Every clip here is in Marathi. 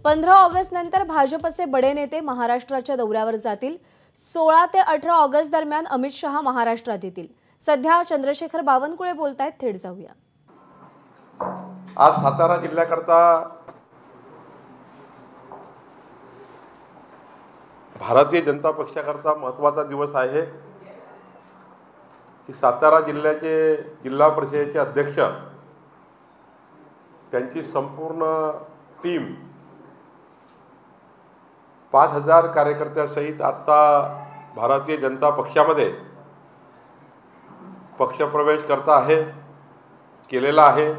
15 ऑगस्ट नंतर भाजपचे बडे नेते महाराष्ट्राच्या दौऱ्यावर जातील। 16 ते 18 ऑगस्ट दरम्यान अमित शहा महाराष्ट्रात येतील। सध्या चंद्रशेखर बावनकुळे बोलतायत, थेट जाऊया। आज सातारा जिल्ह्याकरता भारतीय जनता पक्षाकरता महत्त्वाचा दिवस आहे की सातारा जिल्ह्याचे जिल्हा परिषदेचे अध्यक्ष त्यांची संपूर्ण टीम 5000 कार्यकर्त्यांसहित आता भारतीय जनता पक्षामध्ये पक्षप्रवेश करता आहे, केलेला आहे।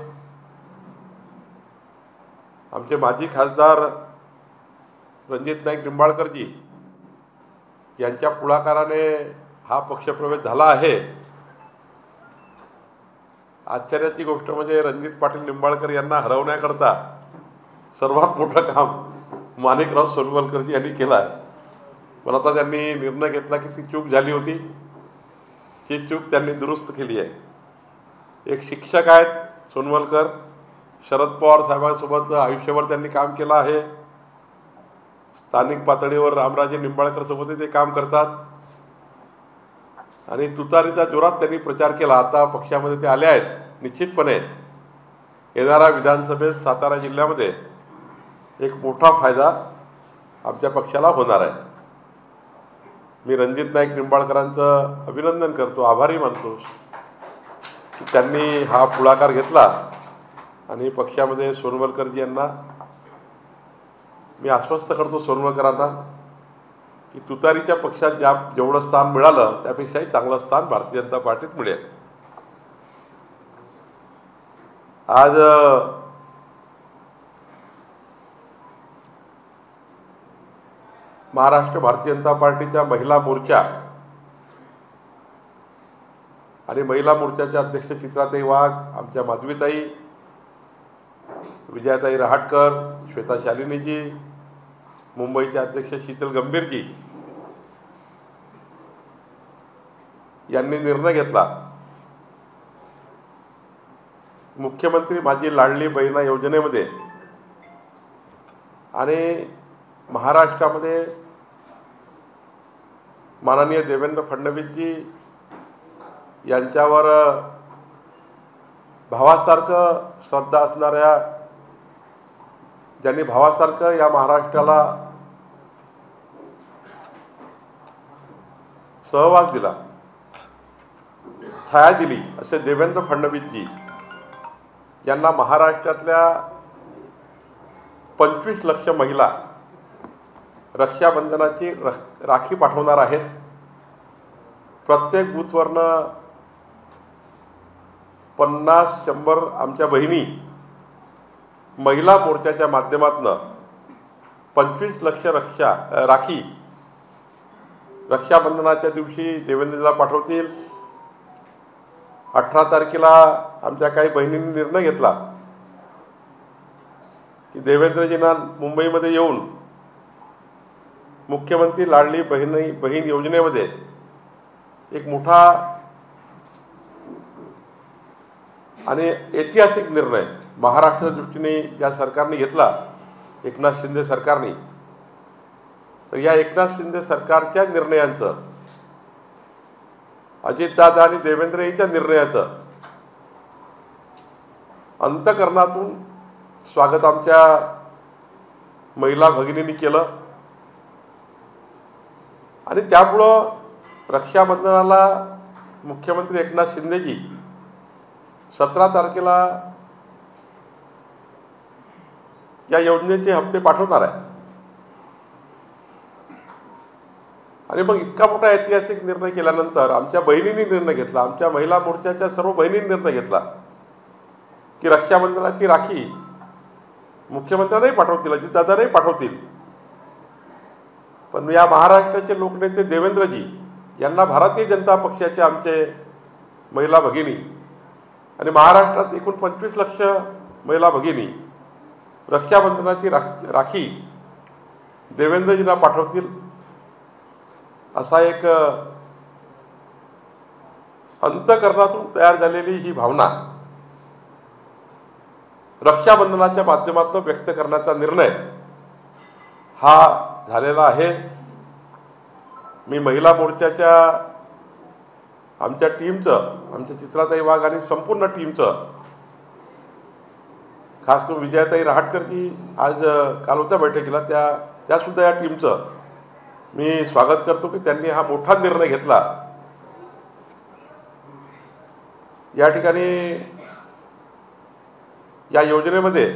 आमचे माजी खासदार रणजित नाईक निंबाळकरजी यांच्या पुढाकाराने हा पक्षप्रवेश झाला आहे। आश्चर्याची गोष्ट म्हणजे रणजित पाटील निंबाळकर यांना हरवण्याकरता सर्वात मोठं काम माणिकराव सोनवलकरजी यांनी केलं आहे। पण आता त्यांनी निर्णय घेतला की ती चूक झाली होती, ती चूक त्यांनी दुरुस्त केली आहे। एक शिक्षक आहेत सोनवलकर, शरद पवार साहेबांसोबत आयुष्यभर त्यांनी काम केलं आहे। स्थानिक पातळीवर रामराजे निंबाळकर सोबतही ते काम करतात आणि तुतारीचा जोरात त्यांनी प्रचार केला। आता पक्षामध्ये ते आले आहेत। निश्चितपणे येणाऱ्या विधानसभेत सातारा जिल्ह्यामध्ये एक मोठा फायदा आमच्या पक्षाला होणार आहे। मी रणजित नाईक निंबाळकरांचं अभिनंदन करतो, आभारी मानतो की त्यांनी हा पुढाकार घेतला आणि पक्षामध्ये सोनवलकरजी यांना मी आश्वस्त करतो सोनवलकरांना की तुतारीच्या पक्षात जेवढं स्थान मिळालं त्यापेक्षाही चांगलं स्थान भारतीय जनता पार्टीत मिळेल। आज महाराष्ट्र भारतीय जनता पार्टीच्या महिला मोर्चा आणि महिला मोर्चाच्या अध्यक्ष चित्राताई वाघ, आमच्या माधवीताई, विजयाताई रहाटकर, श्वेता शालिनीजी, मुंबईचे अध्यक्ष शीतल गंभीरजी यांनी निर्णय घेतला मुख्यमंत्री माझी लाडली बहिणा योजनेमध्ये आणि महाराष्ट्रामध्ये माननीय देवेंद्र फडणवीसजी यांच्यावर भावासारखं श्रद्धा असणाऱ्या, ज्यांनी भावासारखं या महाराष्ट्राला सहवास दिला, छाया दिली, असे देवेंद्र फडणवीसजी यांना महाराष्ट्रातल्या 25 लाख महिला रक्षाबंधनाची राखी पाठवणार आहेत। प्रत्येक बूथवरनं 50-100 आमच्या बहिणी महिला मोर्चाच्या माध्यमातून 25 लाख राखी रक्षाबंधनाच्या दिवशी देवेंद्रजीला पाठवतील। 18 तारखेला आमच्या काही बहिणींनी निर्णय घेतला की देवेंद्रजींना मुंबईमध्ये येऊन मुख्यमंत्री लाडली बहीण योजनेमध्ये एक मोठा आणि ऐतिहासिक निर्णय महाराष्ट्राच्या दृष्टीने ज्या सरकारने घेतला, एकनाथ शिंदे सरकारने, तर या एकनाथ शिंदे सरकारच्या निर्णयांचं, अजितदादा आणि देवेंद्र यांच्या निर्णयाचं अंतःकरणातून स्वागत आमच्या महिला भगिनींनी केलं आणि त्यामुळं रक्षाबंधनाला मुख्यमंत्री एकनाथ शिंदेजी 17 तारखेला या योजनेचे हप्ते पाठवणार आहे। आणि मग इतका मोठा ऐतिहासिक निर्णय केल्यानंतर आमच्या बहिणींनी निर्णय घेतला, आमच्या महिला मोर्चाच्या सर्व बहिणींनी निर्णय घेतला की रक्षाबंधनाची राखी मुख्यमंत्र्यांनाही पाठवतील, अजितदादांनाही पाठवतील, पण या महाराष्ट्राचे लोकनेते देवेंद्रजी यांना भारतीय जनता पक्षाचे आमचे महिला भगिनी आणि महाराष्ट्रात एकूण 25 लाख महिला भगिनी रक्षाबंधनाची राखी देवेंद्रजींना पाठवतील, असा एक अंतःकरणातून तयार झालेली ही भावना रक्षाबंधनाच्या माध्यमातून व्यक्त करण्याचा निर्णय हा झालेला आहे. मी महिला मोर्चाच्या आमच्या टीमचं, आमच्या चित्राताई वाघ आणि संपूर्ण टीमचं, खास करून विजयाताई रहाटकरजी आज काल होत्या बैठकीला, त्यासुद्धा या टीमचं मी स्वागत करतो की त्यांनी हा मोठा निर्णय घेतला. या ठिकाणी या योजनेमध्ये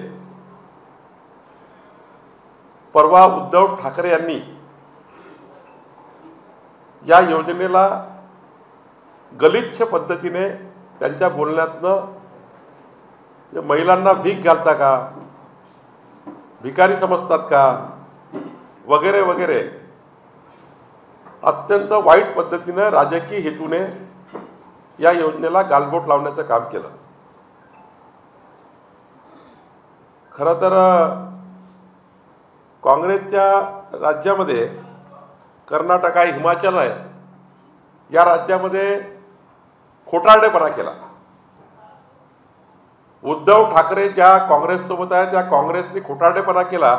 परवा उद्धव ठाकरे यांनी या योजनेला गलिच्छ पद्धतीने त्यांच्या बोलण्यातनं महिलांना भीक घालता का, भिकारी समजतात का वगैरे वगैरे अत्यंत वाईट पद्धतीने राजकीय हेतूने या योजनेला गालबोट लावण्याचं काम केलं. खरं तर काँग्रेसच्या राज्यामध्ये कर्नाटक आहे, हिमाचल आहे, या राज्यामध्ये खोटारडेपणा केला. उद्धव ठाकरे ज्या काँग्रेससोबत आहे त्या काँग्रेसने खोटारडेपणा केला.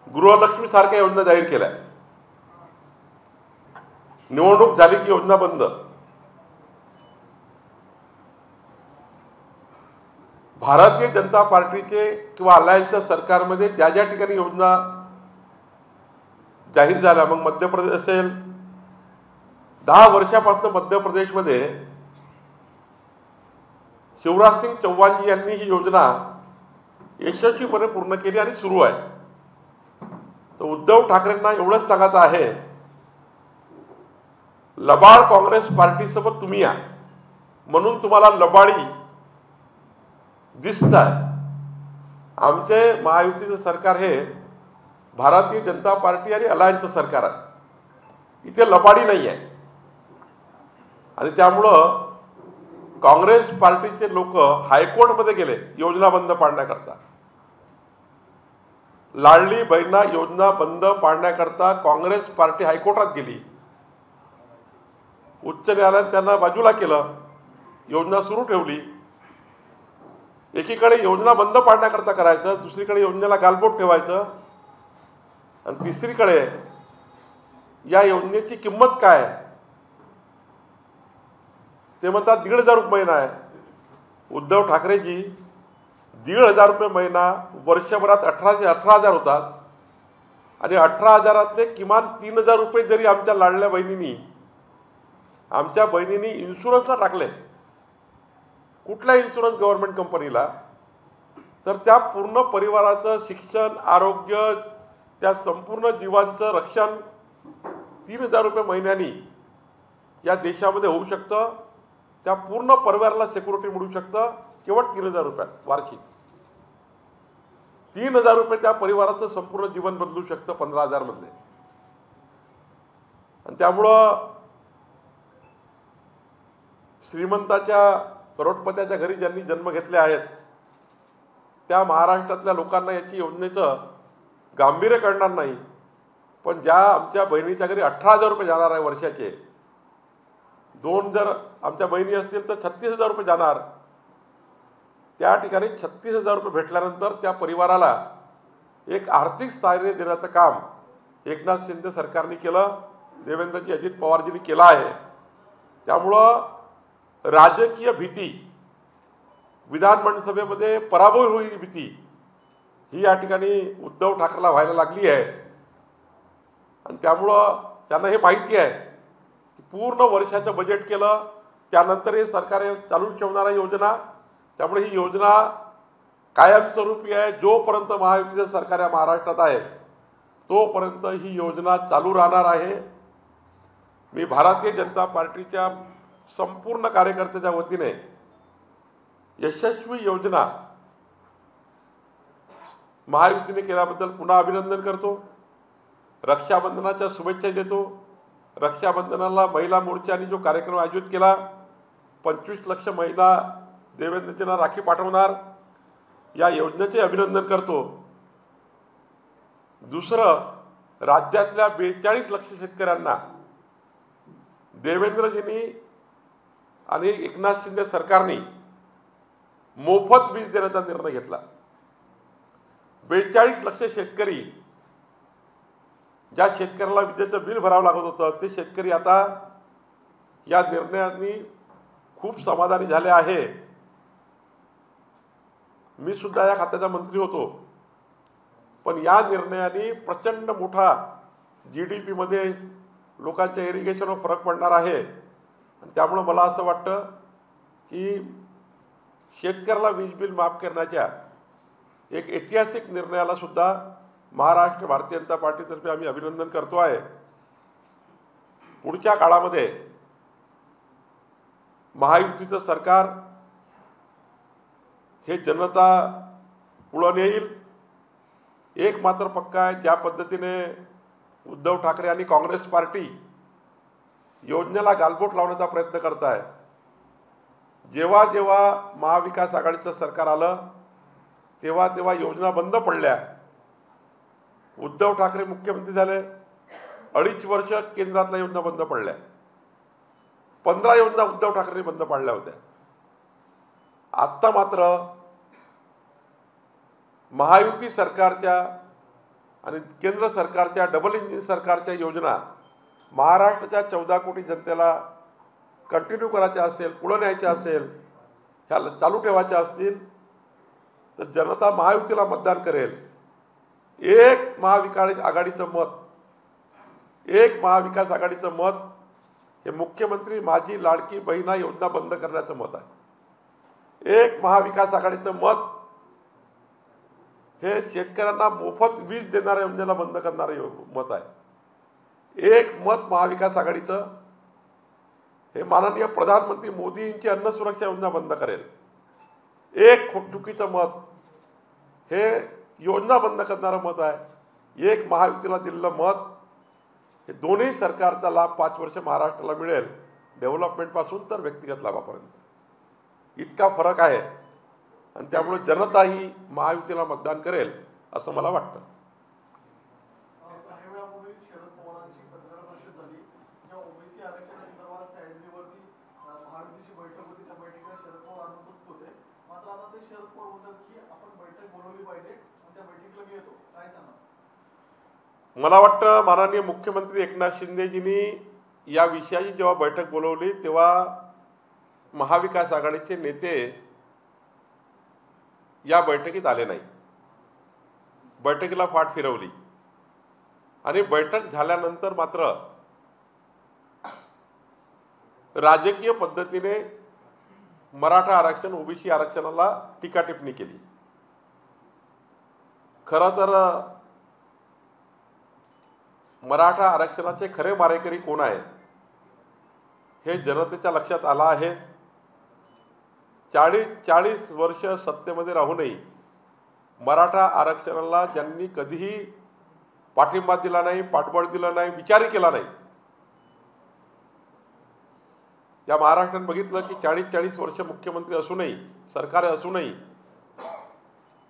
गृहलक्ष्मी सारख्या योजना जाहीर केल्या. निवडणूक झाली की योजना बंद. भारतीय जनता पार्टीचे किंवा अलायन्सच्या सरकारमध्ये ज्या ज्या ठिकाणी योजना जाहीर झाल्या, मग मध्य प्रदेश असेल, 10 वर्षापासून मध्य प्रदेशमध्ये शिवराज सिंग चौहानजी यांनी ही योजना यशस्वीपणे पूर्ण केली आणि सुरू आहे. तर उद्धव ठाकरेंना एवढंच सांगायचं आहे, लबाड काँग्रेस पार्टीसोबत तुम्ही या, म्हणून तुम्हाला लबाडी दिसत आहे. आमचे महायुतीचं सरकार हे भारतीय जनता पार्टी आणि अलायन्सचं सरकार आहे. इथे लबाडी नाही आहे. आणि त्यामुळं काँग्रेस पार्टीचे लोक हायकोर्टमध्ये गेले योजना बंद पाडण्याकरता. लाडली बहिणा योजना बंद पाडण्याकरता काँग्रेस पार्टी हायकोर्टात गेली. उच्च न्यायालयाने त्यांना बाजूला केलं, योजना सुरू ठेवली. एकीकडे योजना बंद पाडण्याकरता करायचं, दुसरीकडे योजनेला गालबोट ठेवायचं, आणि तिसरीकडे या योजनेची किंमत काय ते म्हणतात 1,500 रुपये महिना आहे. उद्धव ठाकरेजी 1,500 रुपये महिना वर्षभरात 18,000 होतात. आणि 18,000 किमान 3,000 रुपये जरी आमच्या लाडल्या बहिणींनी इन्शुरन्सला टाकले, कुठल्या इन्शुरन्स गव्हर्नमेंट कंपनीला, तर त्या पूर्ण परिवाराचं शिक्षण, आरोग्य, त्या संपूर्ण जीवांचं रक्षण 3,000 रुपये महिन्यानी या देशामध्ये होऊ शकतं. त्या पूर्ण परिवाराला सिक्युरिटी मिळू शकतं केवळ 3,000 रुपयात वार्षिक. 3,000 रुपये त्या परिवाराचं संपूर्ण जीवन बदलू शकतं 15,000 मधले. आणि त्यामुळं श्रीमंताच्या, करोडपत्याच्या घरी ज्यांनी जन्म घेतले आहेत त्या महाराष्ट्रातल्या लोकांना याची योजनेचं गांभीर्य कळणार नाही. पण ज्या आमच्या बहिणीच्या घरी 18,000 रुपये जाणार आहे वर्षाचे, 2 जर आमच्या बहिणी असतील तर 36,000 रुपये जाणार. त्या ठिकाणी 36,000 रुपये भेटल्यानंतर त्या परिवाराला एक आर्थिक स्थैर्य देण्याचं काम एकनाथ शिंदे सरकारने केलं, देवेंद्रजी अजित पवारजींनी केलं आहे. त्यामुळं राजकीय भीती, विधानमंडळसभेमध्ये पराभव होईल भीती, ही या ठिकाणी उद्धव ठाकरेला व्हायला लागली आहे. आणि त्यामुळं त्यांना हे माहिती आहे की पूर्ण वर्षाचं बजेट केलं त्यानंतर हे सरकार चालू ठेवणारा योजना. त्यामुळे ही योजना कायमस्वरूपी आहे. जोपर्यंत महायुतीचं सरकार या महाराष्ट्रात आहे तोपर्यंत ही योजना चालू राहणार आहे. मी भारतीय जनता पार्टीच्या संपूर्ण कार्यकर्त्याच्या वतीने यशस्वी योजना महायुतीने केल्याबद्दल पुन्हा अभिनंदन करतो. रक्षाबंधनाच्या शुभेच्छा देतो. रक्षाबंधनाला महिला मोर्चाने जो कार्यक्रम आयोजित केला, 25 लाख महिला देवेंद्रजींना राखी पाठवणार, या योजनेचे अभिनंदन करतो. दुसरं, राज्यातल्या 42 लाख शेतकऱ्यांना देवेंद्रजींनी आणि एकनाथ शिंदे सरकारने मोफत वीज देण्याचा निर्णय घेतला. 42 लक्ष शेतकरी, ज्या शेतकऱ्याला विजेचं बिल भरावं लागत होतं ते शेतकरी आता या निर्णयाने खूप समाधानी झाले आहे. मी सुद्धा या खात्याचा मंत्री होतो, पण या निर्णयाने प्रचंड मोठा GDP मध्ये लोकांच्या इरिगेशनवर फरक पडणार आहे. आणि त्यामुळे मला असं वाटतं की शेतकऱ्याला वीज बिल माफ करण्याच्या एक ऐतिहासिक निर्णयाला सुद्धा महाराष्ट्र भारतीय जनता पार्टीतर्फे आम्ही अभिनंदन करतो आहे. पुढच्या काळामध्ये महायुतीचं सरकार हे जनता पुढे नेईल. एक मात्र पक्का आहे, ज्या पद्धतीने उद्धव ठाकरे आणि काँग्रेस पार्टी योजनेला गालबोट लावण्याचा प्रयत्न करत आहे. जेव्हा जेव्हा महाविकास आघाडीचं सरकार आलं तेव्हा तेव्हा योजना बंद पडल्या. उद्धव ठाकरे मुख्यमंत्री झाले, 2.5 वर्ष केंद्रातल्या योजना बंद पडल्या. 15 योजना उद्धव ठाकरेंनी बंद पाडल्या होत्या. आत्ता मात्र महायुती सरकारच्या आणि केंद्र सरकारच्या डबल इंजिन सरकारच्या योजना महाराष्ट्राच्या 14 कोटी जनतेला कंटिन्यू करायच्या असेल, पुढे न्यायच्या असेल, ह्या चालू ठेवायच्या असतील तर जनता महायुतीला मतदान करेल. एक महाविकास आघाडीचं मत हे मुख्यमंत्री माझी लाडकी बहिणा योजना बंद करण्याचं मत आहे. एक महाविकास आघाडीचं मत हे शेतकऱ्यांना मोफत वीज देणाऱ्या योजनेला बंद करणारे मत आहे. एक मत महाविकास आघाडीचं हे माननीय प्रधानमंत्री मोदींची अन्न सुरक्षा योजना बंद करेल. एक चुकीचं मत हे योजना बंद करणारं मत आहे. एक महायुतीला दिलेलं मत हे दोन्ही सरकारचा लाभ 5 वर्ष महाराष्ट्राला मिळेल, डेव्हलपमेंटपासून तर व्यक्तिगत लाभापर्यंत. इतका फरक आहे आणि त्यामुळे जनता ही महायुतीला मतदान करेल असं मला वाटतं. मला वाटतं माननीय मुख्यमंत्री एकनाथ शिंदेजींनी या विषयाची जेव्हा बैठक बोलवली तेव्हा महाविकास आघाडीचे नेते या बैठकीत आले नाही. बैठकीला फाट फिरवली आणि बैठक झाल्यानंतर मात्र राजकीय पद्धतीने मराठा आरक्षण ओबीसी आरक्षणाला टीका टिप्पणी केली. खरं तर मराठा आरक्षणाचे खरे मारेकरी कोण आहे हे जनतेच्या लक्षात आलं आहे. 40 वर्ष सत्तेमध्ये राहूनही मराठा आरक्षणाला ज्यांनी कधीही पाठिंबा दिला नाही, पाठबळ दिला नाही, विचारही केला नाही. या महाराष्ट्रात बघितलं की 40 वर्ष मुख्यमंत्री असूनही, सरकार असूनही,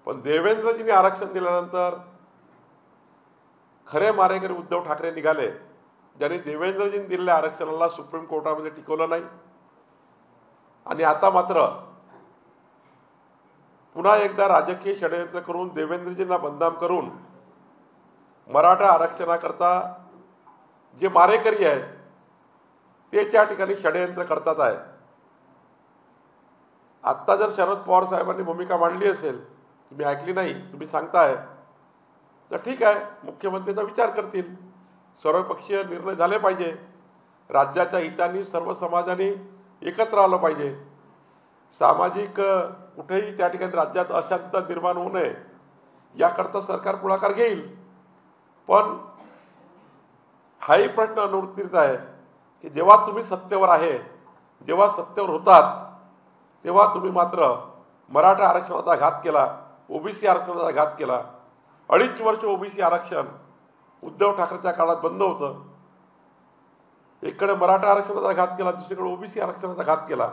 पण देवेंद्रजींनी आरक्षण दिल्यानंतर खरे मारेकरी उद्धव ठाकरे निघाले, ज्यांनी देवेंद्रजींनी दिलेल्या आरक्षणाला सुप्रीम कोर्टामध्ये टिकवलं नाही. आणि आता मात्र पुन्हा एकदा राजकीय षडयंत्र करून देवेंद्रजींना बदनाम करून मराठा आरक्षणाकरता जे मारेकरी आहेत ते त्या ठिकाणी षडयंत्र करतात आहे. आत्ता जर शरद पवार साहेबांनी भूमिका मांडली असेल, तुम्ही ऐकली नाही, तुम्ही सांगताय, तर ठीक आहे, मुख्यमंत्र्यांचा विचार करतील. सर्वपक्षीय निर्णय झाले पाहिजे. राज्याच्या हिताने सर्व समाजाने एकत्र आलं पाहिजे. सामाजिक कुठेही त्या ठिकाणी राज्यात अशांतता निर्माण होऊ नये याकरता सरकार पुढाकार घेईल. पण हाही प्रश्न अनुत्तरित आहे की जेव्हा तुम्ही सत्तेवर आहे, जेव्हा सत्तेवर होतात, तेव्हा तुम्ही मात्र मराठा आरक्षणाचा घात केला, ओबीसी आरक्षणाचा घात केला. 2.5 वर्ष ओबीसी आरक्षण उद्धव ठाकरेच्या काळात बंद होतं. एकीकडे मराठा आरक्षणाचा घात केला, दुसरीकडे ओबीसी आरक्षणाचा घात केला.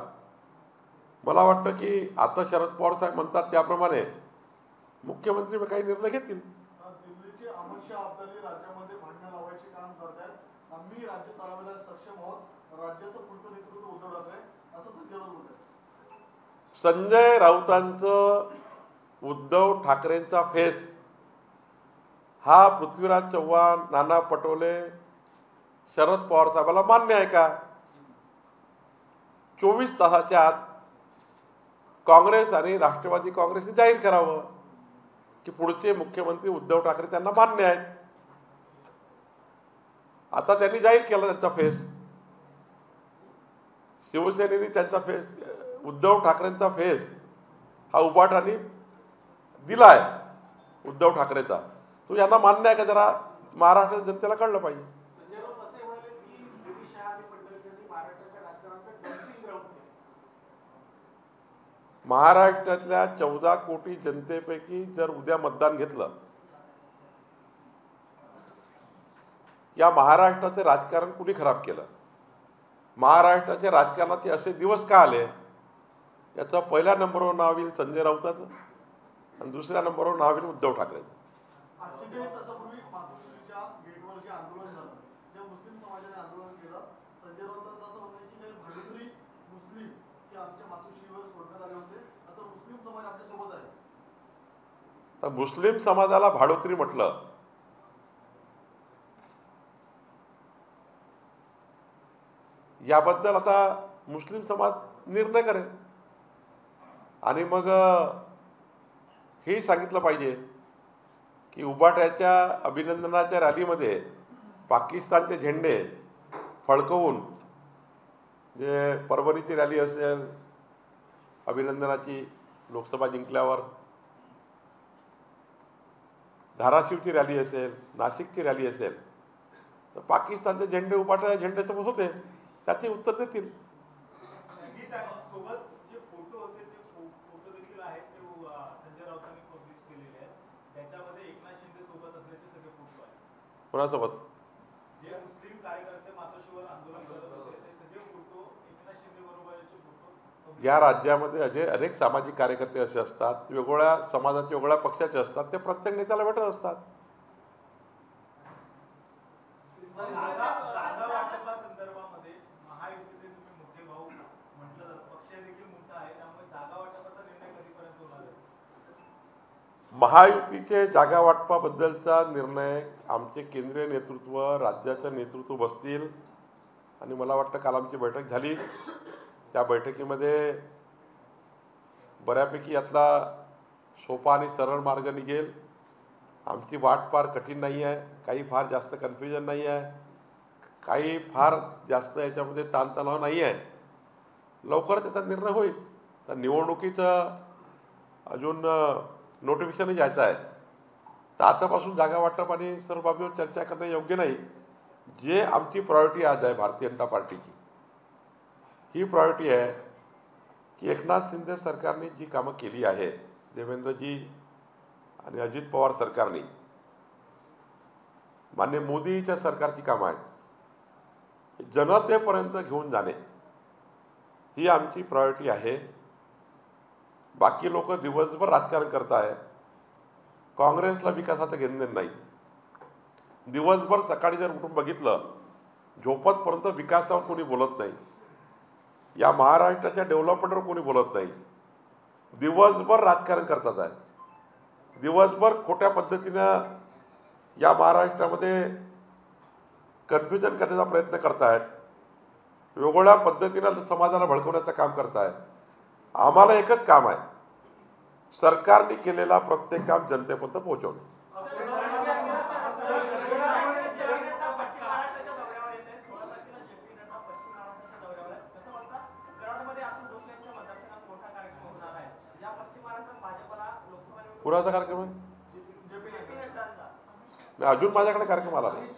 मला वाटतं की आता शरद पवार साहेब म्हणतात त्याप्रमाणे मुख्यमंत्री काही निर्णय घेतील. दिल्लीचे अमित शहा आपल्याला राज्यामध्ये भांडण लावायचे काम करतात. आम्ही राज्य चालवायला सक्षम आहोत. राज्याचं पुढचं नेतृत्व उद्धव ठाकरे असं संजय राऊत बोलतात. संजय राऊतांचं उद्धव ठाकरेंचा फेस हा पृथ्वीराज चव्हाण, नाना पटोले, शरद पवार साहेबाला मान्य आहे का? 24 तासाच्या आत काँग्रेस आणि राष्ट्रवादी काँग्रेसने जाहीर करावं की पुढचे मुख्यमंत्री उद्धव ठाकरे त्यांना मान्य आहेत. आता त्यांनी जाहीर केला त्यांचा फेस. शिवसेनेने त्यांचा फेस, उद्धव ठाकरेंचा फेस हा उभाटाने दिला आहे उद्धव ठाकरेचा. तो यांना मान्य आहे का? जरा महाराष्ट्राच्या जनतेला कळलं पाहिजे. संजय राऊत असे म्हणाले की अमित शहा आणि फडणवीस यांनी महाराष्ट्राच्या राजकारणाचं डम्पिंग ग्राउंड केलं. महाराष्ट्रातल्या 14 कोटी जनतेपैकी जर उद्या मतदान घेतलं, या महाराष्ट्राचे राजकारण कुणी खराब केलं? महाराष्ट्राच्या राजकारणाचे असे दिवस का आले? याचा पहिल्या नंबरवर नाव येईल संजय राऊताचं आणि दुसऱ्या नंबरवर नाव येईल उद्धव ठाकरेचं. 48 तासापूर्वी मातोश्रीच्या गेटवर जे आंदोलन झालं, त्या मुस्लिम समाजाने आंदोलन केलं. संजय राऊतांचं असं म्हणणं आहे की काही भाडुत्री मुस्लिम की आमच्या मातोश्रीवर सोडण्यात आले होते, आता मुस्लिम समाज आपल्या सोबत आहे. तर मुस्लिम समाजाला भाडोत्री म्हटलं, याबद्दल आता मुस्लिम समाज निर्णय करेल. आणि मग हेही सांगितलं पाहिजे की उभाट्याच्या अभिनंदनाच्या रॅलीमध्ये पाकिस्तानचे झेंडे फडकवून, जे परभणीची रॅली असेल अभिनंदनाची लोकसभा जिंकल्यावर, धाराशिवची रॅली असेल, नाशिकची रॅली असेल, तर पाकिस्तानचे झेंडे उभाट्या झेंड्यासोबत होते, त्याचे उत्तर देतील. सोबत जे फोटो होते ते फोटो देखील आहेत, ते संजय राऊतांनी पब्लिश केलेले आहेत. त्याच्यामध्ये एकनाथ शिंदे सोबत असल्याचे सगळे फोटो आहेत. कोणासोबत? जे मुस्लिम कार्यकर्ते मातोश्रीवर आंदोलन करत होते ते सगळे फोटो एकनाथ शिंदे बरोबरचे फोटो. या राज्यामध्ये असे अनेक सामाजिक कार्यकर्ते असे असतात, वेगवेगळ्या समाजाचे, वेगवेगळ्या पक्षाचे असतात, ते प्रत्येक नेत्याला भेटत असतात. जागा वाटपासंदर्भामध्ये महायुतीचे तुम्ही मोठे भाऊ म्हटलं जातं, पक्ष देखील मोठा आहे, त्यामुळे जागा वाटपाचा निर्णय कधीपर्यंत होणार आहे? महायुतीचे जागा वाटपाबद्दलचा निर्णय आमचे केंद्रीय नेतृत्व, राज्याचं नेतृत्व बसतील. आणि मला वाटतं काल आमची बैठक झाली, त्या बैठकीमध्ये बऱ्यापैकी यातला सोपा आणि सरळ मार्ग निघेल. आमची वाट फार कठीण नाही आहे, काही फार जास्त कन्फ्युजन नाही आहे, काही फार जास्त याच्यामध्ये ताणतणाव नाही आहे. लवकरच त्याचा निर्णय होईल. तर निवडणुकीचं अजून नोटिफिकेशनही जायचं आहे, तर आतापासून जागा वाटप आणि सर्व बाबीवर चर्चा करणं योग्य नाही. जे आमची प्रायोरिटी आज आहे भारतीय जनता पार्टीची, ही प्रायोरिटी आहे की एकनाथ शिंदे सरकारने जी कामं केली आहे, देवेंद्रजी आणि अजित पवार सरकारने, माननीय मोदीच्या सरकारची कामं आहेत, जनतेपर्यंत घेऊन जाणे ही आमची प्रायोरिटी आहे. बाकी लोक दिवसभर राजकारण करत आहे, काँग्रेसला विकासाचं घेणं नाही. दिवसभर सकाळी जर उठून बघितलं, झोपतपर्यंत विकासावर कोणी बोलत नाही, या महाराष्ट्राच्या डेव्हलपमेंटवर कोणी बोलत नाही. दिवसभर राजकारण करतात आहे, दिवसभर खोट्या पद्धतीनं या महाराष्ट्रामध्ये कन्फ्युजन करण्याचा प्रयत्न करतायत, वेगवेगळ्या पद्धतीनं समाजाला भडकवण्याचं काम करतायत. आम्हाला एकच काम आहे, सरकारने केलेला प्रत्येक काम जनतेपर्यंत पोहोचवणे. कुणाचा कार्यक्रम आहे? नाही, अजून माझ्याकडे कार्यक्रम आला नाही.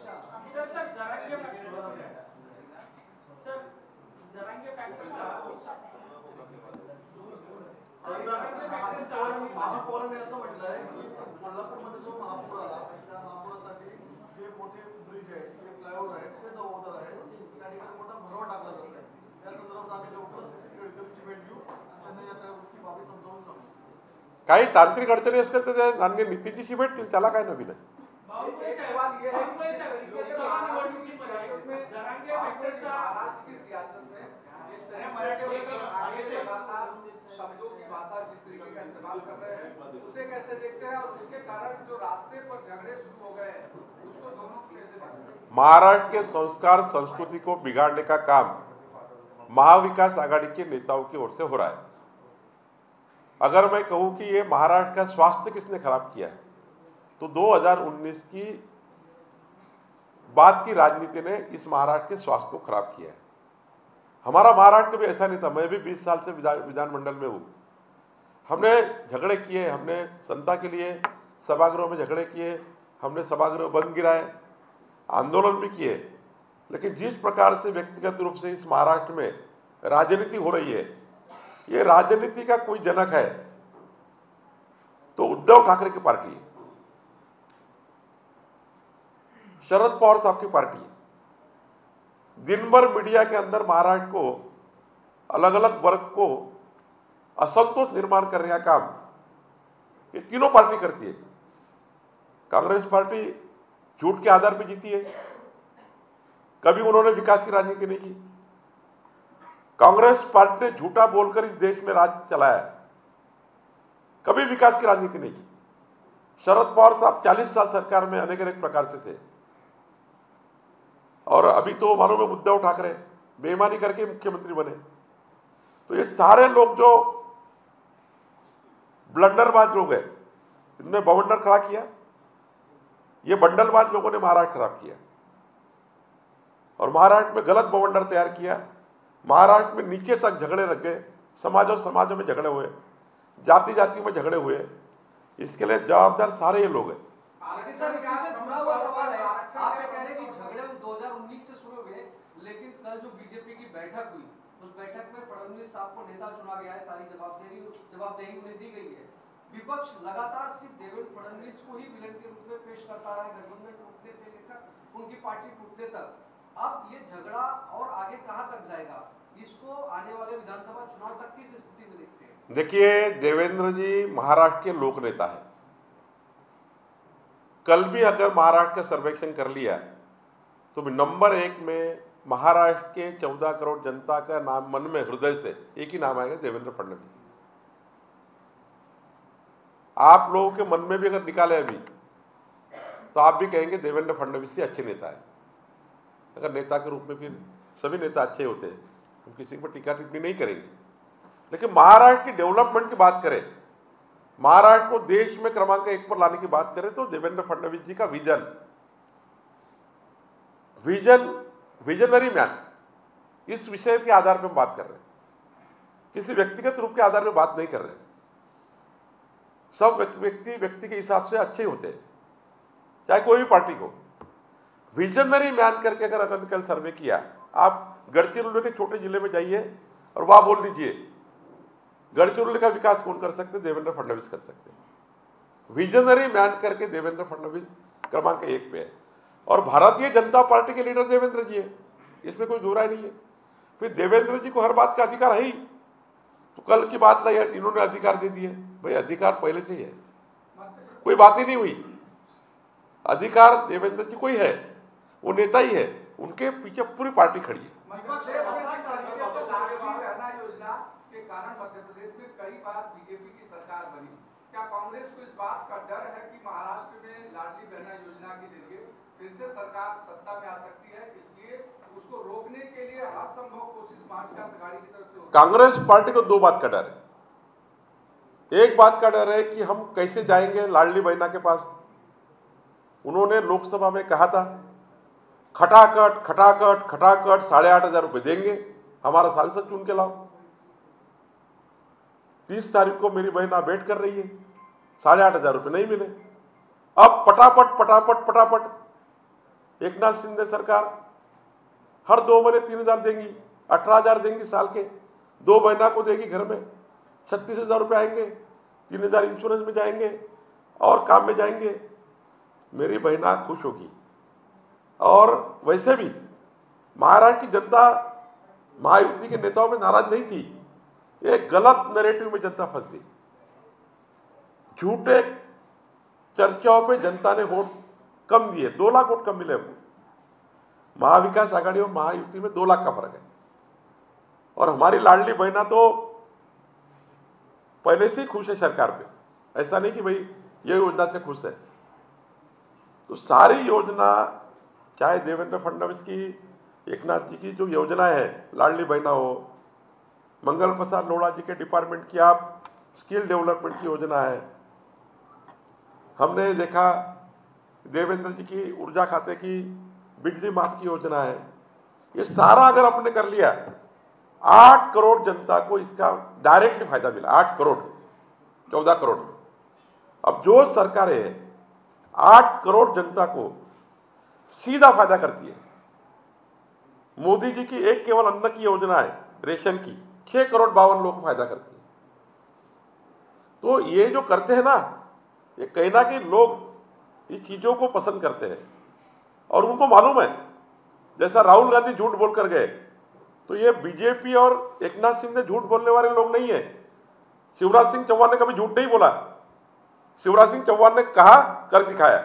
पवारांनी असं म्हटलंय की कोल्हापूरमध्ये जो महापूर आला त्या महापुरासाठी जे मोठे ब्रिज आहे, जे फ्लायओव्हर आहे, ते जबाबदार आहे. त्या ठिकाणी मोठा भराव टाकला जात आहे. या संदर्भात आम्ही लवकरच तिथे गडकरींची भेट घेऊ आणि त्यांना या सगळ्या गोष्टी बाबी समजावून सांगू. काही तांत्रिक अडचणी असतील तर ते माननीय नितीनजीशी भेटतील, त्याला काय नवीन आहे. महाराष्ट्र की सियासत में जिस तरह मराठी आगे लगातार शब्दों की भाषा जिस तरीके का इस्तेमाल कर रहे हैं उसे कैसे देखते हैं, और उसके कारण जो रास्ते पर झगड़े शुरू हो गए हैं उसको दोनों कैसे देखते हैं? महाराष्ट्र के संस्कार संस्कृति को बिगाड़ने का काम महाविकास आघाड़ी के नेताओं की ओर से हो रहा है। अगर मैं कहूं कि ये महाराष्ट्र का स्वास्थ्य किसने खराब किया है, तो 2019 की बाद की राजनीति ने इस महाराष्ट्र के स्वास्थ्य को खराब किया है। हमारा महाराष्ट्र भी ऐसा नहीं था। मैं भी 20 साल से विधानमंडल में हूँ। हमने झगड़े किए, हमने जनता के लिए सभागृह में झगड़े किए, हमने सभागृह बंद गिराए, आंदोलन भी किए। लेकिन जिस प्रकार से व्यक्तिगत रूप से इस महाराष्ट्र में राजनीति हो रही है, ये राजनीति का कोई जनक है तो उद्धव ठाकरे की पार्टी है, शरद पवार साहब की पार्टी है। दिन भर मीडिया के अंदर महाराष्ट्र को अलग अलग वर्ग को असंतोष निर्माण करने का काम ये तीनों पार्टी करती है। कांग्रेस पार्टी झूठ के आधार पर जीती है, कभी उन्होंने विकास की राजनीति नहीं की। कांग्रेस पार्टी ने झूठा बोलकर इस देश में राज चलाया, कभी विकास की राजनीति नहीं की। शरद पवार साहब 40 साल सरकार में अनेक अनेक प्रकार से थे, और अभी तो मालूम है उद्धव ठाकरे बेईमानी करके मुख्यमंत्री बने। तो ये सारे लोग जो ब्लंडरबाज लोग हैं, इन्होंने बवंडर खड़ा किया। ये बंडलबाज लोगों ने महाराष्ट्र खराब किया और महाराष्ट्र में गलत बवंडर तैयार किया। महाराष्ट्र में नीचे तक झगड़े लग गए, समाज और समाजों में झगड़े हुए, जाति जाति में झगड़े हुए। इसके लिए जवाबदार सारे ये लोग हैं। सर, इसी से जुड़ा हुआ सवाल है। आप ये कह रहे हैं कि झगड़े 2019 से शुरू हुए, लेकिन कल जो बीजेपी की बैठक हुई उस बैठक में फडणवीस साहब को नेता चुना गया है, सारी जवाबदेही उन्हें दी गई है। विपक्ष लगातार सिर्फ देवेंद्र फडणवीस को ही विलन के रूप में पेश करता रहा है, गठबंधन टूटने से लेकर उनकी पार्टी टूटने तक। अब ये झगड़ा और आगे कहां तक जाएगा, इसको आने वाले विधानसभा चुनाव तक किस स्थिति में देखते हैं? देखिए, देवेंद्र जी महाराष्ट्र के लोक नेता है। कल भी अगर महाराष्ट्र का सर्वेक्षण कर लिया तो नंबर 1 में महाराष्ट्र के 14 करोड़ जनता का नाम मन में हृदय से एक ही नाम आएगा, देवेंद्र फडणवीस। आप लोगों के मन में भी अगर निकाले अभी तो आप भी कहेंगे देवेंद्र फडणवीस ही अच्छे नेता है। अगर नेता के रूप में फिर सभी नेता अच्छे होते हैं, हम किसी पर टीका टिप्पणी नहीं करेंगे। लेकिन महाराष्ट्र की डेवलपमेंट की बात करें, महाराष्ट्र को देश में क्रमांक 1 पर लाने की बात करें तो देवेंद्र फडणवीस जी का विजनरी मैन, इस विषय के आधार पर हम बात कर रहे हैं। किसी व्यक्तिगत रूप के आधार पर बात नहीं कर रहे हैं। सब व्यक्ति के हिसाब से अच्छे होते हैं, चाहे कोई भी पार्टी को। विजनरी मैन करके अगर कल सर्वे किया, आप गढ़चिरौली के छोटे जिले में जाइए और वहां बोल दीजिए गढ़चिरौली का विकास कौन कर सकते? देवेंद्र फडणवीस कर सकते हैं। विजनरी मैन करके देवेंद्र फडणवीस क्रमांक 1 पे है, और भारतीय जनता पार्टी के लीडर देवेंद्र जी है, इसमें कोई दो राय नहीं है। फिर देवेंद्र जी को हर बात का अधिकार है ही, तो कल की बात लाई, इन्होंने अधिकार दे दिए। भाई अधिकार पहले से ही है, कोई बात ही नहीं हुई। अधिकार देवेंद्र जी को ही है, वो नेता ही है, उनके पीछे पूरी पार्टी खड़ी है। योजना के कारण मध्य प्रदेश में कई बार बीजेपी की सरकार बनी। क्या कांग्रेस को इस बात का डर है कि महाराष्ट्र में लाडली बहना योजना के जरिए फिर से सरकार सत्ता में आ सकती है, इसलिए उसको रोकने के लिए हर संभव कोशिश महाविकास आघाड़ी की तरफ से होगी? कांग्रेस पार्टी को दो बात का डर है। एक बात का डर है कि हम कैसे जाएंगे लाडली बहना के पास। उन्होंने लोकसभा में कहा था खटाखट खटाखट खटाखट 8,500 रुपये देंगे, हमारा सांसद चुन के लाओ। 30 तारीख को मेरी बहना वेट कर रही है, 8,500 रुपये नहीं मिले। अब पटापट पटापट पटापट एकनाथ शिंदे सरकार हर 2 महीने 3,000 देंगी, 18,000 देंगी साल के, 2 महीना को देगी घर में, 36,000 रुपये आएंगे, 3,000 इंश्योरेंस में जाएंगे और काम में जाएंगे। मेरी बहना खुश होगी। और वैसे भी महाराष्ट्र की जनता महायुति के नेताओं में नाराज नहीं थी। एक गलत नैरेटिव में जनता फंस गई, झूठे चर्चाओं पे जनता ने वोट कम दिए, 2 लाख वोट कम मिले हमको। महाविकास आघाड़ी और महायुति में 2 लाख का फर्क है। और हमारी लाडली बहना तो पहले से ही खुश है सरकार पे, ऐसा नहीं कि भाई ये योजना से खुश है। तो सारी योजना, चाहे देवेंद्र फडणवीस की, एकनाथ जी की जो योजना है, लाडली बहना हो, मंगल प्रसाद लोढ़ा जी के डिपार्टमेंट की आप स्किल डेवलपमेंट की योजना है, हमने देखा देवेंद्र जी की ऊर्जा खाते की बिजली माफ की योजना है। ये सारा अगर आपने कर लिया, 8 करोड़ जनता को इसका डायरेक्टली फायदा मिला। 8 करोड़ 14 करोड़ में। अब जो सरकारें 8 करोड़ जनता को सीधा फायदा करती है, मोदी जी की एक केवल अन्न की योजना है रेशन की, 6 करोड़ 52 लोगों को फायदा करती है। तो ये जो करते हैं ना, ये कहीं ना कहीं लोग ये चीजों को पसंद करते हैं और उनको मालूम है। जैसा राहुल गांधी झूठ बोलकर गए, तो ये बीजेपी और एकनाथ सिंह ने झूठ बोलने वाले लोग नहीं है। शिवराज सिंह चौहान ने कभी झूठ नहीं बोला। शिवराज सिंह चौहान ने कहा, कर दिखाया।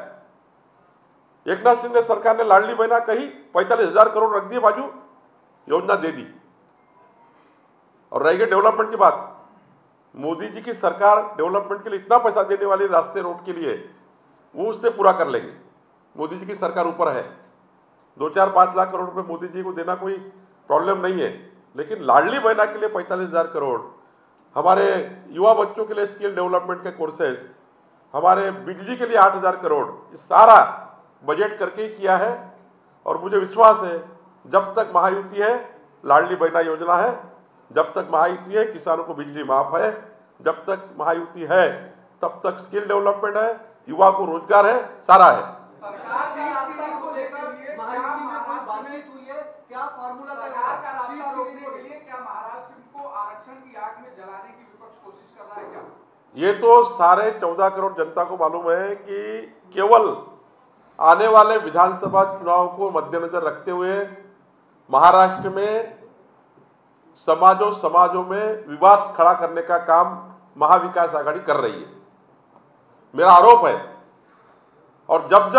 एकनाथ सिंह ने सरकार ने लाडली बहना कही, 45,000 करोड़ रख दिए बाजू, योजना दे दी। और रह गई डेवलपमेंट की बात, मोदी जी की सरकार डेवलपमेंट के लिए इतना पैसा देने वाली, रास्ते रोड के लिए, वो उससे पूरा कर लेंगे। मोदी जी की सरकार ऊपर है, 2-4-5 लाख करोड़ रुपए मोदी जी को देना कोई प्रॉब्लम नहीं है। लेकिन लाडली बहना के लिए 45,000 करोड़, हमारे युवा बच्चों के लिए स्किल डेवलपमेंट के कोर्सेज, हमारे बिजली के लिए 8,000 करोड़, ये सारा बजट करके ही किया है। और मुझे विश्वास है, जब तक महायुति है, लाडली बहना योजना है, जब तक महायुति है, किसानों को बिजली माफ है, जब तक महायुति है, तब तक स्किल डेवलपमेंट है, युवा को रोजगार है, सारा है। सरकार सीट को लेकर महायुति में कोई बातचीत हुई है? क्या फार्मूला तय सरकार का है? रास्ता रोकने के लिए क्या महाराष्ट्र को आरक्षण की आग में जलाने की विपक्ष कोशिश कर रहा है क्या? ये तो सारे 14 करोड़ जनता को मालूम है कि केवल आने वाले विधानसभा चुनाव को मद्देनजर रखते हुए महाराष्ट्र में समाजों में विवाद खड़ा करने का काम महाविकास आघाड़ी कर रही है, मेरा आरोप है। और जब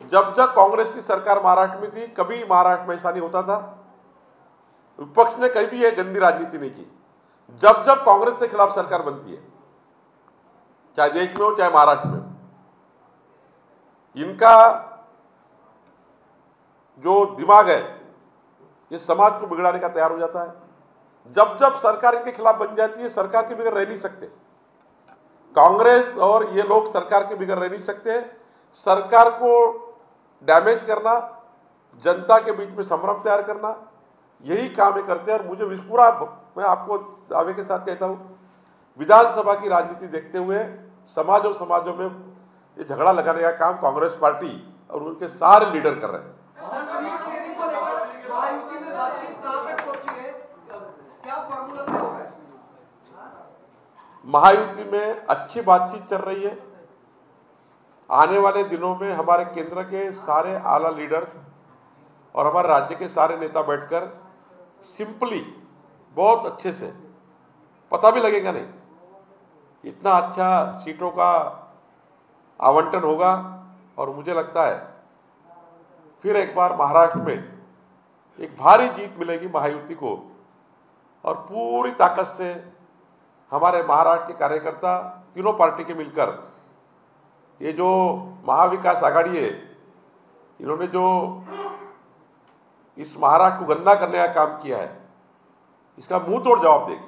जब कांग्रेस की सरकार महाराष्ट्र में थी, कभी महाराष्ट्र में ऐसा नहीं होता था। विपक्ष ने कभी भी ये गंदी राजनीति नहीं की। जब कांग्रेस के खिलाफ सरकार बनती है, चाहे देश में हो चाहे महाराष्ट्र में हो, इनका जो दिमाग है ये समाज को बिगड़ाने का तैयार हो जाता है। जब सरकार इनके खिलाफ बन जाती है, सरकार के बगैर रह नहीं सकते। कांग्रेस और ये लोग सरकार के बगैर रह नहीं सकते। सरकार को डैमेज करना, जनता के बीच में संभ्रम तैयार करना, यही काम ये करते हैं। और मुझे पूरा, मैं आपको दावे के साथ कहता हूँ, विधानसभा की राजनीति देखते हुए समाजों में ये झगड़ा लगाने का काम कांग्रेस पार्टी और उनके सारे लीडर कर रहे हैं। सीट शेयरिंग को लेकर महायुति में बातचीत कहां तक पहुंची है? क्या फार्मूला तय हो रहा है? महायुति में अच्छी बातचीत चल रही है। आने वाले दिनों में हमारे केंद्र के सारे आला लीडर्स और हमारे राज्य के सारे नेता बैठकर सिंपली, बहुत अच्छे से, पता भी लगेगा नहीं, इतना अच्छा सीटों का आवंटन होगा। और मुझे लगता है फिर एक बार महाराष्ट्र में एक भारी जीत मिलेगी महायुति को। और पूरी ताकत से हमारे महाराष्ट्र के कार्यकर्ता तीनों पार्टी के मिलकर, ये जो महाविकास आघाड़ी है, इन्होंने जो इस महाराष्ट्र को गंदा करने का काम किया है, इसका मुंह तोड़ जवाब देगी।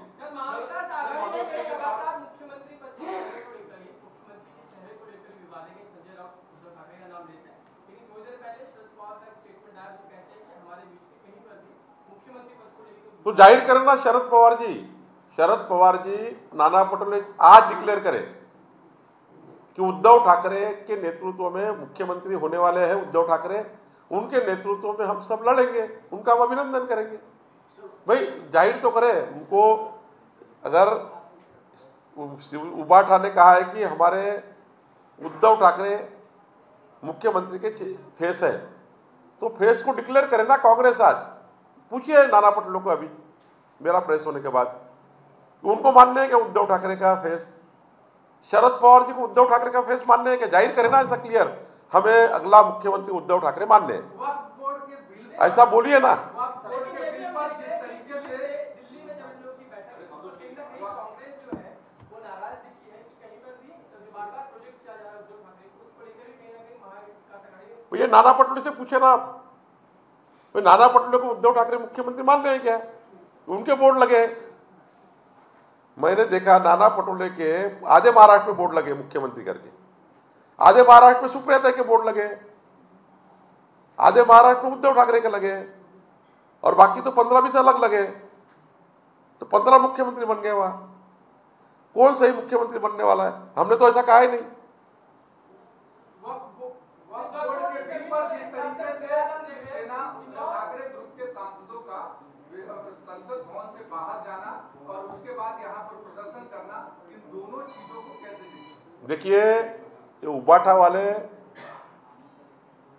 तो जाहिर करें ना शरद पवार जी, नाना पटोले आज डिक्लेयर करें कि उद्धव ठाकरे के नेतृत्व में मुख्यमंत्री होने वाले हैं उद्धव ठाकरे, उनके नेतृत्व में हम सब लड़ेंगे, उनका हम अभिनंदन करेंगे। भाई जाहिर तो करें उनको। अगर उबाठा ने कहा है कि हमारे उद्धव ठाकरे मुख्यमंत्री के फेस है, तो फेस को डिक्लेयर करें ना कांग्रेस। आज पूछिए नाना पटोले को, अभी मेरा प्रेस होने के बाद, उनको मानने है क्या उद्धव ठाकरे का फेस? शरद पवार जी को उद्धव ठाकरे का फेस मानने है क्या? जाहिर करें ना ऐसा क्लियर, हमें अगला मुख्यमंत्री उद्धव ठाकरे मानने हैं, ऐसा बोलिए ना। वक्फ बोर्ड के बिल पर जिस तरीके से ये नाना पटोले से पूछे ना आप, भाई नाना पटोले को उद्धव ठाकरे मुख्यमंत्री मान रहे हैं क्या? उनके बोर्ड लगे। मैंने देखा नाना पटोले के आधे महाराष्ट्र में बोर्ड लगे मुख्यमंत्री करके, आधे महाराष्ट्र में सुप्रिया के बोर्ड लगे, आधे महाराष्ट्र में उद्धव ठाकरे के लगे, और बाकी तो 15-20 अलग लगे। तो 15 मुख्यमंत्री बन गए। वहां कौन सही मुख्यमंत्री बनने वाला है? हमने तो ऐसा कहा ही नहीं। संसद भवन से बाहर जाना और उसके बाद यहाँ पर प्रदर्शन करना, इन दोनों चीजों को कैसे देखते? देखिए, ये उबाठा वाले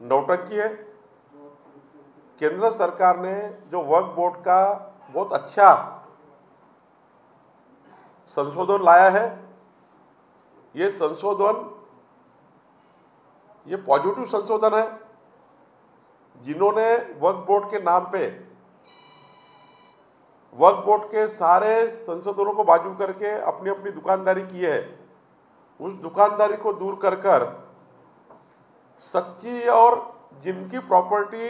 नौटंकी है। केंद्र सरकार ने जो वक्फ बोर्ड का बहुत अच्छा संशोधन लाया है, ये संशोधन ये पॉजिटिव संशोधन है। जिन्होंने वक्फ बोर्ड के नाम पे वक्फ बोर्ड के सारे संशोधनों को बाजू करके अपनी अपनी दुकानदारी की है, उस दुकानदारी को दूर कर कर सच्ची और जिनकी प्रॉपर्टी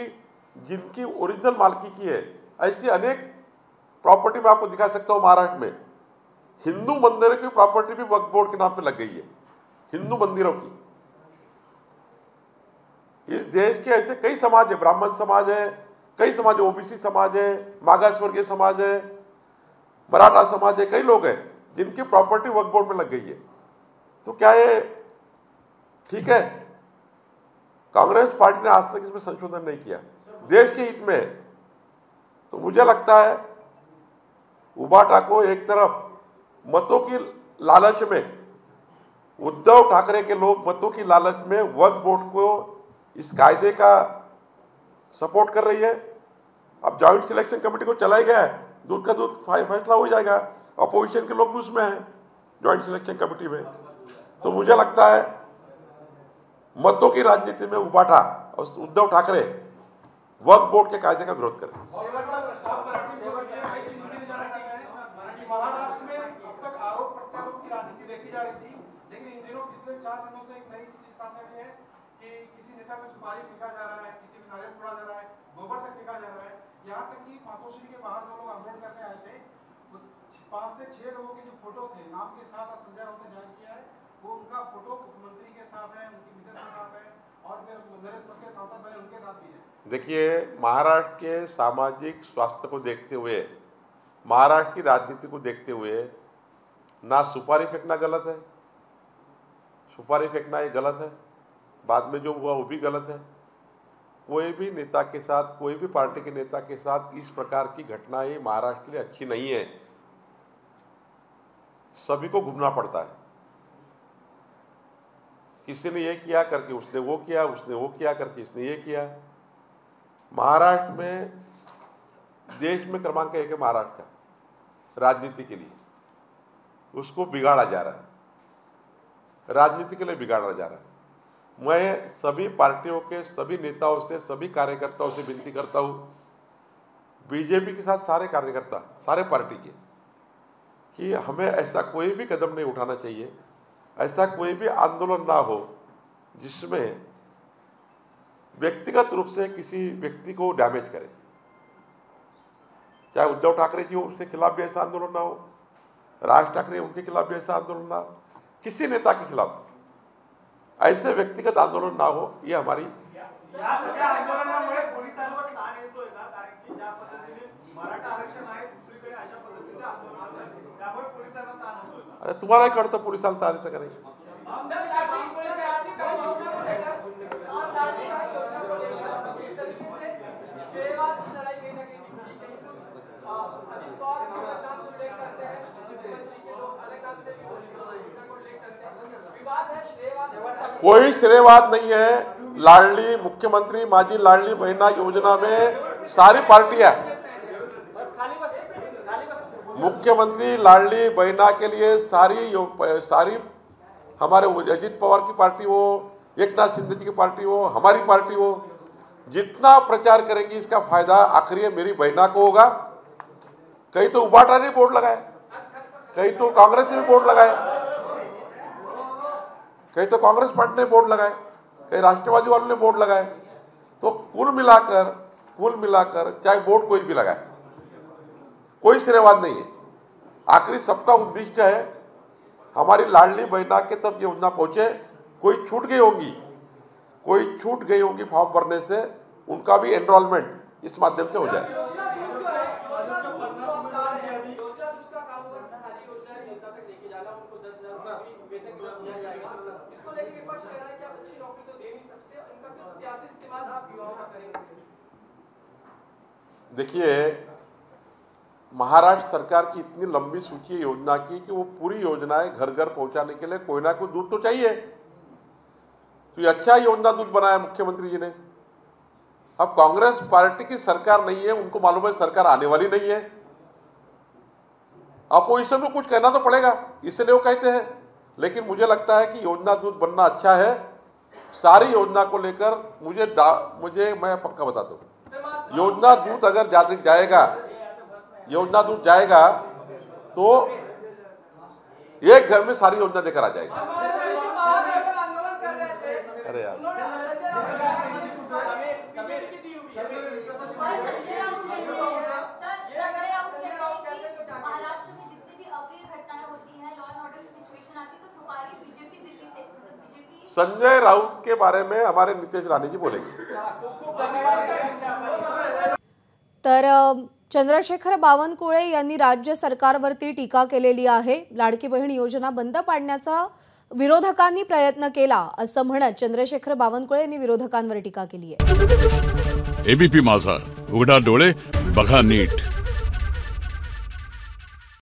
जिनकी ओरिजिनल मालकी की है, ऐसी अनेक प्रॉपर्टी मैं आपको दिखा सकता हूँ। महाराष्ट्र में हिंदू मंदिरों की प्रॉपर्टी भी वक्फ बोर्ड के नाम पे लग गई है, हिंदू मंदिरों की। इस देश के ऐसे कई समाज है, ब्राह्मण समाज है, कई समाज, ओबीसी समाज है, मागासवर्गीय समाज है, मराठा समाज है, कई लोग हैं जिनकी प्रॉपर्टी वक्फ बोर्ड में लग गई है। तो क्या ये ठीक है? कांग्रेस पार्टी ने आज तक इसमें संशोधन नहीं किया देश के हित में। तो मुझे लगता है उबाटा को एक तरफ मतों की लालच में, उद्धव ठाकरे के लोग मतों की लालच में वक्फ बोर्ड को इस कायदे का सपोर्ट कर रही है। अब जॉइंट सिलेक्शन कमेटी को चलाया गया है, दूध का दूध फैसला हो जाएगा। अपोजिशन के लोग भी उसमें हैं जॉइंट सिलेक्शन कमेटी में। तो मुझे लगता है मतों की राजनीति में उबाठा और उद्धव ठाकरे वक्फ बोर्ड के कायदे का विरोध करें। महाराष्ट्र में अब तक आरोप प्रत्यारोप की राजनीति देखी जा रही थी, लेकिन इन दिनों पिछले 4 दिनों से एक नई चीज सामने आई है कि किसी नेता पे सुपारी फेंका जा रहा है, किसी पे नारियल फोड़ा जा रहा है, गोबर तक फेंका जा रहा है। यहाँ तक कि मातोश्री के बाहर जो लोग आंदोलन करने आए थे, तो 5 से 6 लोगों के जो फोटो थे नाम के साथ, और संजय राउत ने जारी किया है, वो उनका फोटो मुख्यमंत्री के साथ है, उनकी मिसेज के साथ है, और फिर नरेश के सांसद बने उनके साथ भी है। देखिए, महाराष्ट्र के सामाजिक स्वास्थ्य को देखते हुए, महाराष्ट्र की राजनीति को देखते हुए, ना सुपारी फेंकना गलत है, सुपारी फेंकना ये गलत है, बाद में जो हुआ वो भी गलत है। कोई भी नेता के साथ, कोई भी पार्टी के नेता के साथ इस प्रकार की घटनाएं महाराष्ट्र के लिए अच्छी नहीं है। सभी को घूमना पड़ता है। किसी ने ये किया करके उसने वो किया, उसने वो किया करके इसने ये किया। महाराष्ट्र में देश में क्रमांक 1 है महाराष्ट्र का राजनीति के लिए। उसको बिगाड़ा जा रहा है, राजनीति के लिए बिगाड़ा जा रहा है। मैं सभी पार्टियों के सभी नेताओं से, सभी कार्यकर्ताओं से विनती करता हूँ, बीजेपी के साथ सारे कार्यकर्ता, सारे पार्टी के, कि हमें ऐसा कोई भी कदम नहीं उठाना चाहिए, ऐसा कोई भी आंदोलन ना हो जिसमें व्यक्तिगत रूप से किसी व्यक्ति को डैमेज करे। चाहे उद्धव ठाकरे जी हो, उसके खिलाफ भी ऐसा आंदोलन ना हो, राज ठाकरे उनके खिलाफ भी ऐसा आंदोलन ना हो, किसी नेता के खिलाफ ऐसे व्यक्तिगत आंदोलन ना हो। ये हमारी आंदोलनामुळे पोलिसांवर ताण येतोय का? कारण की ज्या पद्धतीने मराठा आरक्षण आहे, दुसरीकडे अशा पद्धतीचं आंदोलन आहे, त्यामुळे पोलिसांना ताण होतोय का? अरे तुम्हारा कळतं पोलिसाला ताण येतं का नाही? कोई श्रेयवाद नहीं है। लाडली मुख्यमंत्री माझी लाडली बहना योजना में सारी पार्टियां, मुख्यमंत्री लाडली बहना के लिए सारी हमारे अजित पवार की पार्टी हो, एकनाथ शिंदे जी की पार्टी हो, हमारी पार्टी हो, जितना प्रचार करेंगी इसका फायदा आखिरी मेरी बहना को होगा। कहीं तो उबाटा ने बोर्ड लगाए, कहीं तो कांग्रेस ने बोर्ड लगाए, कहीं तो कांग्रेस पार्टी ने बोर्ड लगाए, कहीं राष्ट्रवादी वालों ने बोर्ड लगाए। तो कुल मिलाकर चाहे वोट कोई भी लगाए, कोई श्रेयवाद नहीं है। आखिरी सबका उद्देश्य है हमारी लाडली बहना के तब योजना पहुंचे। कोई छूट गई होंगी फॉर्म भरने से, उनका भी एनरोलमेंट इस माध्यम से हो जाए। देखिए, महाराष्ट्र सरकार की इतनी लंबी सूची है योजना की कि वो पूरी योजनाएं घर घर पहुंचाने के लिए कोई ना कोई दूत तो चाहिए। तो ये अच्छा योजना दूत बनाया मुख्यमंत्री जी ने। अब कांग्रेस पार्टी की सरकार नहीं है, उनको मालूम है सरकार आने वाली नहीं है, अपोजिशन को कुछ कहना तो पड़ेगा, इसलिए वो कहते हैं। लेकिन मुझे लगता है कि योजना दूत बनना अच्छा है। सारी योजना को लेकर मैं पक्का बताता हूँ, योजना दूत अगर जाएगा तो एक घर में सारी योजना देकर आ जाएगा। अरे यार, संजय राऊत के बारे में हमारे नीतीश राणे जी बोलेंगे। तर चंद्रशेखर बावनकुळे यांनी राज्य सरकारवरती टीका केलेली आहे। लाडकी बहीण योजना बंद पाडण्याचा विरोधकांनी प्रयत्न केला असं म्हणत चंद्रशेखर बावनकुळे यांनी विरोधकांवर टीका केली आहे। एबीपी माझा, उघडा डोळे बघा नीट।